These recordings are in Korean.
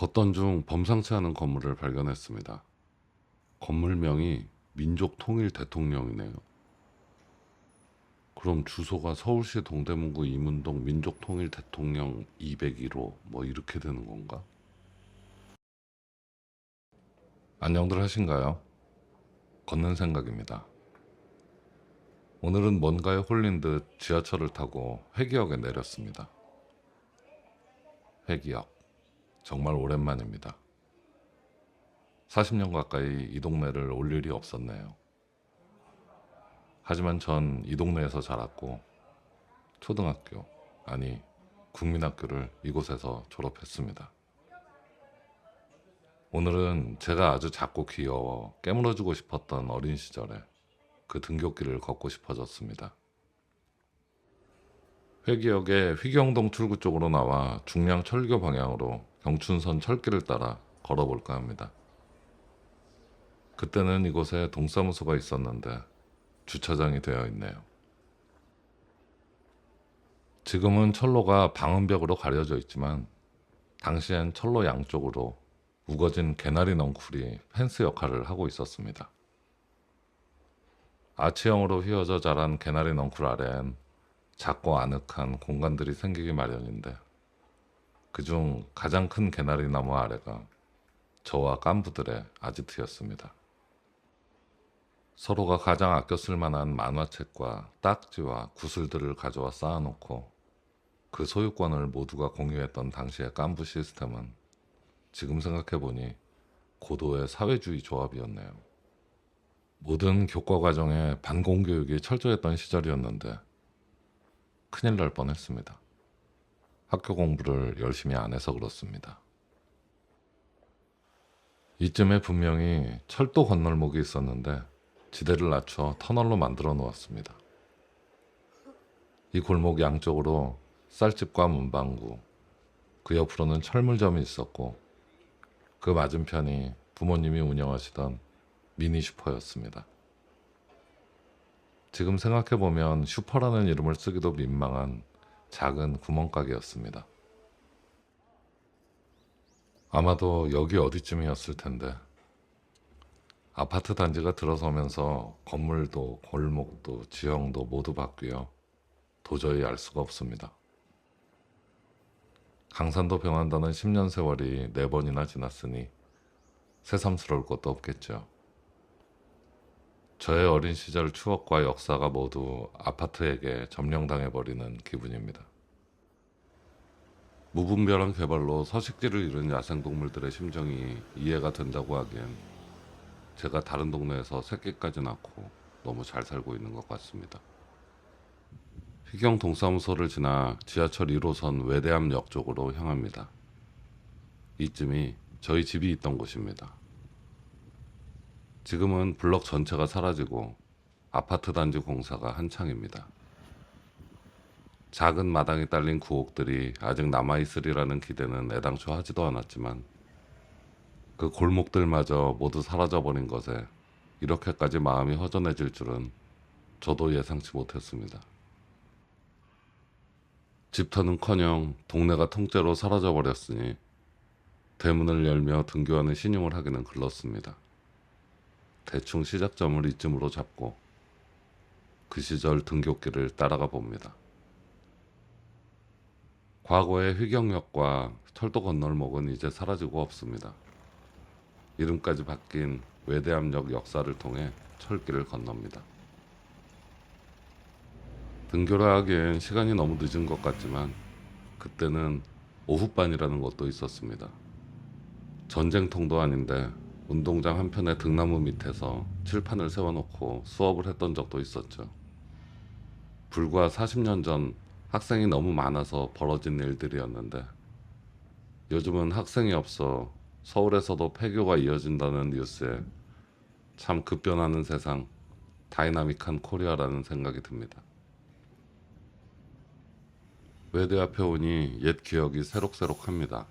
걷던 중 범상치 않은 건물을 발견했습니다. 건물명이 민족통일대통령이네요. 그럼 주소가 서울시 동대문구 이문동 민족통일대통령 201호 뭐 이렇게 되는 건가? 안녕들 하신가요? 걷는 생각입니다. 오늘은 뭔가에 홀린 듯 지하철을 타고 회기역에 내렸습니다. 회기역. 정말 오랜만입니다. 40년 가까이 이 동네를 올 일이 없었네요. 하지만 전 이 동네에서 자랐고 초등학교, 아니 국민학교를 이곳에서 졸업했습니다. 오늘은 제가 아주 작고 귀여워 깨물어주고 싶었던 어린 시절에 그 등굣길을 걷고 싶어졌습니다. 회기역의 휘경동 출구 쪽으로 나와 중량 철교 방향으로 경춘선 철길을 따라 걸어볼까 합니다. 그때는 이곳에 동사무소가 있었는데 주차장이 되어 있네요. 지금은 철로가 방음벽으로 가려져 있지만 당시엔 철로 양쪽으로 우거진 개나리 넝쿨이 펜스 역할을 하고 있었습니다. 아치형으로 휘어져 자란 개나리 넝쿨 아래엔 작고 아늑한 공간들이 생기기 마련인데 그중 가장 큰 개나리 나무 아래가 저와 깐부들의 아지트였습니다. 서로가 가장 아껴 쓸 만한 만화책과 딱지와 구슬들을 가져와 쌓아놓고 그 소유권을 모두가 공유했던 당시의 깐부 시스템은 지금 생각해보니 고도의 사회주의 조합이었네요. 모든 교과 과정에 반공교육이 철저했던 시절이었는데 큰일 날 뻔했습니다. 학교 공부를 열심히 안 해서 그렇습니다. 이쯤에 분명히 철도 건널목이 있었는데 지대를 낮춰 터널로 만들어 놓았습니다. 이 골목 양쪽으로 쌀집과 문방구, 그 옆으로는 철물점이 있었고 그 맞은편이 부모님이 운영하시던 미니 슈퍼였습니다. 지금 생각해보면 슈퍼라는 이름을 쓰기도 민망한 작은 구멍가게였습니다. 아마도 여기 어디쯤이었을 텐데 아파트 단지가 들어서면서 건물도 골목도 지형도 모두 바뀌어 도저히 알 수가 없습니다. 강산도 병한다는 10년 세월이 4번이나 지났으니 새삼스러울 것도 없겠죠. 저의 어린 시절 추억과 역사가 모두 아파트에게 점령당해버리는 기분입니다. 무분별한 개발로 서식지를 잃은 야생동물들의 심정이 이해가 된다고 하기엔 제가 다른 동네에서 새끼까지 낳고 너무 잘 살고 있는 것 같습니다. 휘경 동사무소를 지나 지하철 1호선 외대암역 쪽으로 향합니다. 이쯤이 저희 집이 있던 곳입니다. 지금은 블럭 전체가 사라지고 아파트 단지 공사가 한창입니다. 작은 마당에 딸린 구옥들이 아직 남아있으리라는 기대는 애당초 하지도 않았지만 그 골목들마저 모두 사라져버린 것에 이렇게까지 마음이 허전해질 줄은 저도 예상치 못했습니다. 집터는커녕 동네가 통째로 사라져버렸으니 대문을 열며 등교하는 신용을 하기는 글렀습니다. 대충 시작점을 이쯤으로 잡고 그 시절 등굣길을 따라가 봅니다. 과거의 휘경역과 철도 건널목은 이제 사라지고 없습니다. 이름까지 바뀐 외대암역 역사를 통해 철길을 건넙니다. 등교를 하기엔 시간이 너무 늦은 것 같지만 그때는 오후반이라는 것도 있었습니다. 전쟁통도 아닌데 운동장 한편의 등나무 밑에서 칠판을 세워놓고 수업을 했던 적도 있었죠. 불과 40년 전 학생이 너무 많아서 벌어진 일들이었는데 요즘은 학생이 없어 서울에서도 폐교가 이어진다는 뉴스에 참 급변하는 세상, 다이나믹한 코리아라는 생각이 듭니다. 외대 앞에 오니 옛 기억이 새록새록합니다.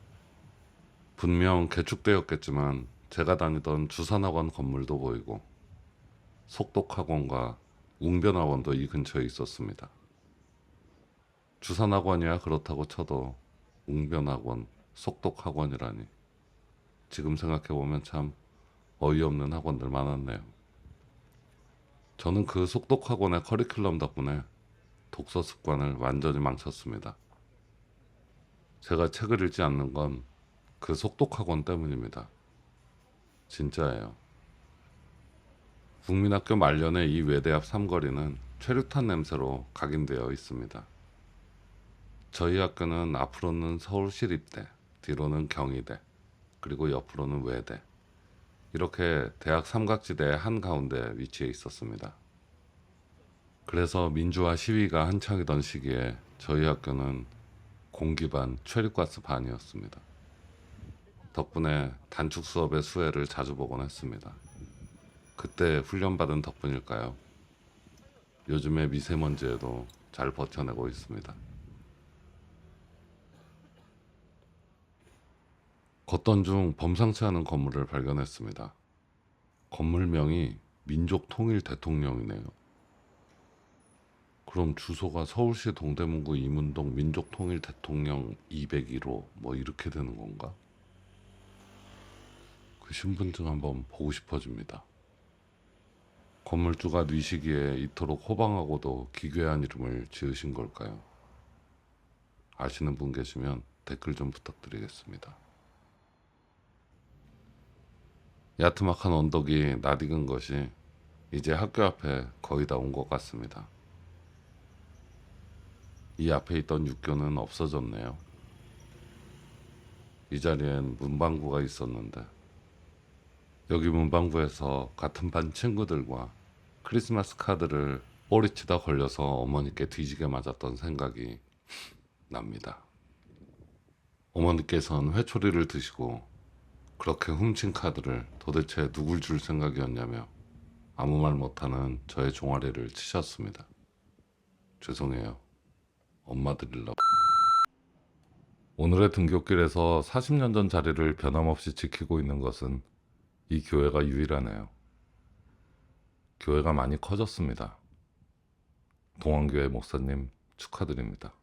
분명 개축되었겠지만 제가 다니던 주산학원 건물도 보이고 속독학원과 웅변학원도 이 근처에 있었습니다. 주산학원이야 그렇다고 쳐도 웅변학원, 속독학원이라니 지금 생각해보면 참 어이없는 학원들 많았네요. 저는 그 속독학원의 커리큘럼 덕분에 독서 습관을 완전히 망쳤습니다. 제가 책을 읽지 않는 건 그 속독학원 때문입니다. 진짜예요. 국민학교 말년의 이 외대 앞 삼거리는 최루탄 냄새로 각인되어 있습니다. 저희 학교는 앞으로는 서울시립대, 뒤로는 경희대, 그리고 옆으로는 외대, 이렇게 대학 삼각지대의 한가운데 위치해 있었습니다. 그래서 민주화 시위가 한창이던 시기에 저희 학교는 공기반, 최리과스 반이었습니다. 덕분에 단축 수업의 수혜를 자주 보곤 했습니다. 그때 훈련받은 덕분일까요? 요즘의 미세먼지에도 잘 버텨내고 있습니다. 걷던 중 범상치 않은 건물을 발견했습니다. 건물명이 민족통일대통령이네요. 그럼 주소가 서울시 동대문구 이문동 민족통일대통령 201호 뭐 이렇게 되는 건가? 그 신분증 한번 보고 싶어집니다. 건물주가 뉘시기에 이토록 호방하고도 기괴한 이름을 지으신 걸까요? 아시는 분 계시면 댓글 좀 부탁드리겠습니다. 야트막한 언덕이 낯익은 것이 이제 학교 앞에 거의 다 온 것 같습니다. 이 앞에 있던 육교는 없어졌네요. 이 자리엔 문방구가 있었는데 여기 문방구에서 같은 반 친구들과 크리스마스 카드를 꼬리치다 걸려서 어머니께 뒤지게 맞았던 생각이 납니다. 어머니께서는 회초리를 드시고 그렇게 훔친 카드를 도대체 누굴 줄 생각이었냐며 아무 말 못하는 저의 종아리를 치셨습니다. 죄송해요. 엄마 드리려고. 오늘의 등굣길에서 40년 전 자리를 변함없이 지키고 있는 것은 이 교회가 유일하네요. 교회가 많이 커졌습니다. 동안교회 목사님 축하드립니다.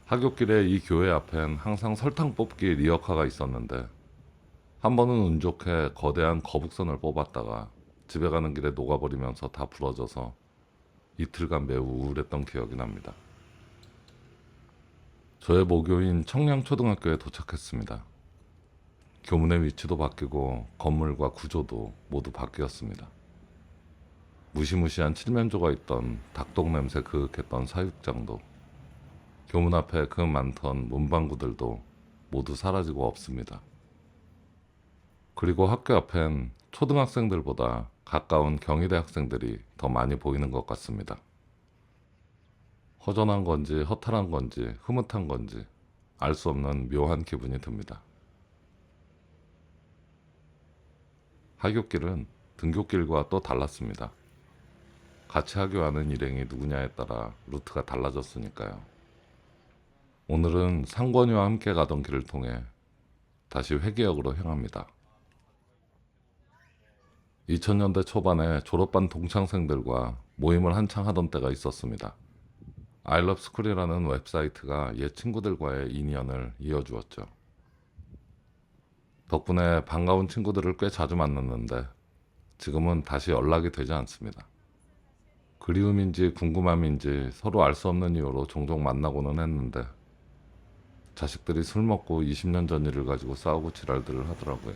하굣길에 이 교회 앞엔 항상 설탕 뽑기 리어카가 있었는데 한 번은 운 좋게 거대한 거북선을 뽑았다가 집에 가는 길에 녹아버리면서 다 부러져서 이틀간 매우 우울했던 기억이 납니다. 저의 모교인 청량초등학교에 도착했습니다. 교문의 위치도 바뀌고 건물과 구조도 모두 바뀌었습니다. 무시무시한 칠면조가 있던 닭똥 냄새 그윽했던 사육장도 교문 앞에 그 많던 문방구들도 모두 사라지고 없습니다. 그리고 학교 앞엔 초등학생들보다 가까운 경희대 학생들이 더 많이 보이는 것 같습니다. 허전한 건지 허탈한 건지 흐뭇한 건지 알 수 없는 묘한 기분이 듭니다. 하굣길은 등굣길과 또 달랐습니다. 같이 하교하는 일행이 누구냐에 따라 루트가 달라졌으니까요. 오늘은 상권이와 함께 가던 길을 통해 다시 회계역으로 향합니다. 2000년대 초반에 졸업반 동창생들과 모임을 한창 하던 때가 있었습니다. 아이러브스쿨이라는 웹사이트가 옛 친구들과의 인연을 이어주었죠. 덕분에 반가운 친구들을 꽤 자주 만났는데 지금은 다시 연락이 되지 않습니다. 그리움인지 궁금함인지 서로 알 수 없는 이유로 종종 만나고는 했는데 자식들이 술 먹고 20년 전 일을 가지고 싸우고 지랄들을 하더라고요.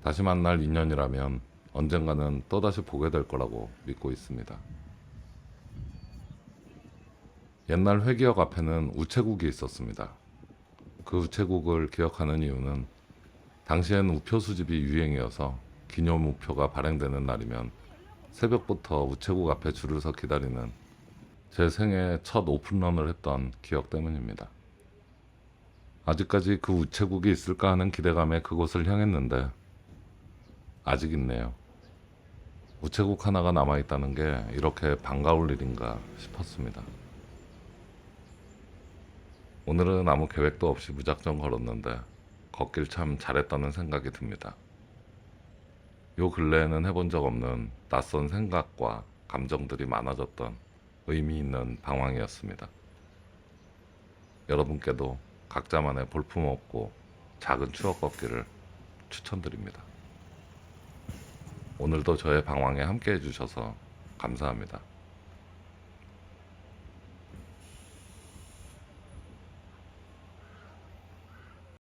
다시 만날 인연이라면 언젠가는 또다시 보게 될 거라고 믿고 있습니다. 옛날 회기역 앞에는 우체국이 있었습니다. 그 우체국을 기억하는 이유는 당시엔 우표 수집이 유행이어서 기념 우표가 발행되는 날이면 새벽부터 우체국 앞에 줄을 서 기다리는 제 생애 첫 오픈런을 했던 기억 때문입니다. 아직까지 그 우체국이 있을까 하는 기대감에 그곳을 향했는데 아직 있네요. 우체국 하나가 남아있다는 게 이렇게 반가울 일인가 싶었습니다. 오늘은 아무 계획도 없이 무작정 걸었는데 걷길 참 잘했다는 생각이 듭니다. 요 근래에는 해본 적 없는 낯선 생각과 감정들이 많아졌던 의미 있는 방황이었습니다. 여러분께도 각자만의 볼품없고 작은 추억 걷기를 추천드립니다. 오늘도 저의 방황에 함께 해주셔서 감사합니다.